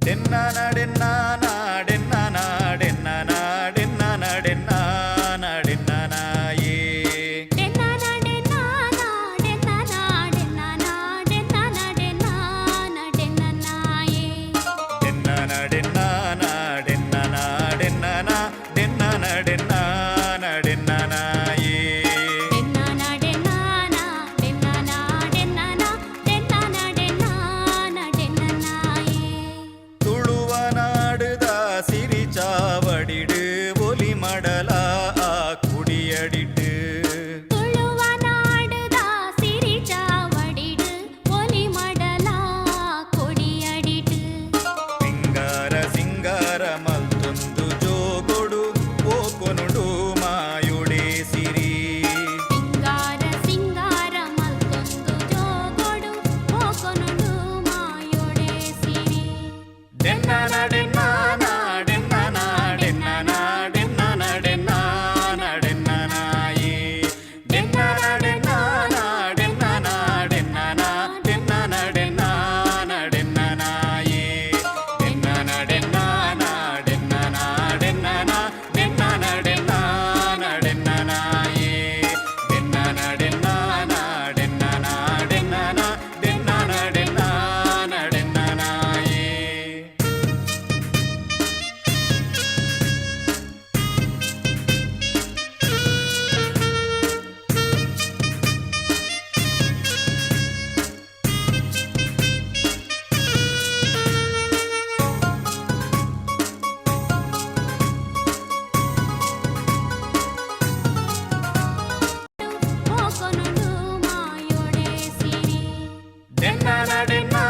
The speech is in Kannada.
ಡೆನ್ನಾನ ಡೆನ್ನಾನ ಡೆನ್ನಾನ ಡೆನ್ನಾನ ಡೆನ್ನಾನ ಡೆನ್ನಾನ ಡೆನ್ನಾನ ಏ ಡೆನ್ನಾನ ಡೆನ್ನಾನ ಡೆನ್ನಾನ ಡೆನ್ನಾನ ಡೆನ್ನಾನ ಡೆನ್ನಾನ ಡೆನ್ನಾನ ಏ ಡೆನ್ನಾನ ಡೆನ್ನಾನ ಡೆನ್ನಾನ ಡೆನ್ನಾನ ಡೆನ್ನಾನ ಡೆನ್ನಾನ ಡೆನ್ನಾನ ಏ ಡೆನ್ನಾನ ಡೆನ್ನಾನ ಡೆನ್ನಾನ ಡೆನ್ನಾನ ಡೆನ್ನಾನ ಡೆನ್ನಾನ ಡೆನ್ನಾನ ಏ ತುಳುವ ನಾಡುದ ಸಿರಿ ಚಾವಡಿಡು ಒಲಿ ಮಡಲ ಆ ಕುಡಿಯಡಿಟ್ಟು ತುಳುವ ನಾಡುದ ಸಿರಿ ಚಾವಡಿಡು ಒಲಿ ಮಡಲ ಕೊಡಿಯಡಿಡು ಸಿಂಗಾರ ಸಿಂಗಾರ ಮಲ್ತೊಂದು ಜೋಗೊಡು ಓಕೊನುಡು ಮಾಯುಡೆ ಸಿರಿ ಸಿಂಗಾರ ಸಿಂಗಾರ ಮಲ್ಕೊಂದು ಜೋಗೊಡು ಹೋಕೊನುಡು ಮಾಯೊಡೆ ಸಿರಿ ಡೆನ್ನಾನ ಡೆನ್ನಾನ ಡೆನ್ನಾನ ಡೆನ್ನಾನ ಡೆನ್ನಾನ ಡೆನ್ನಾನ ಡೆನ್ನಾನ ಏ ಡೆನ್ನಾನ ಡೆನ್ನಾನ ಡೆನ್ನಾನ ಡೆನ್ನಾನ ಡೆನ್ನಾನ ಡೆನ್ನಾನ ಡೆನ್ನಾನ ಏ ಡೆನ್ನಾನ ಡೆನ್ನಾನ ಡೆನ್ನಾನ ಡೆನ್ನಾನ ಡೆನ್ನಾನ ಡೆನ್ನಾನ ಡೆನ್ನಾನ ಏ ಡೆನ್ನಾನ ಡೆನ್ನಾನ ಡೆನ್ನಾನ ಡೆನ್ನಾನ ಡೆನ್ನಾನ ಡೆನ್ನಾನ ಡೆನ್ನಾನ ಏ ಹೋಕೊನುಡು ಮಾಯೊಡೆ ಸಿರಿ ಡೆನ್ನಾನ ಡೆನ್ನಾನ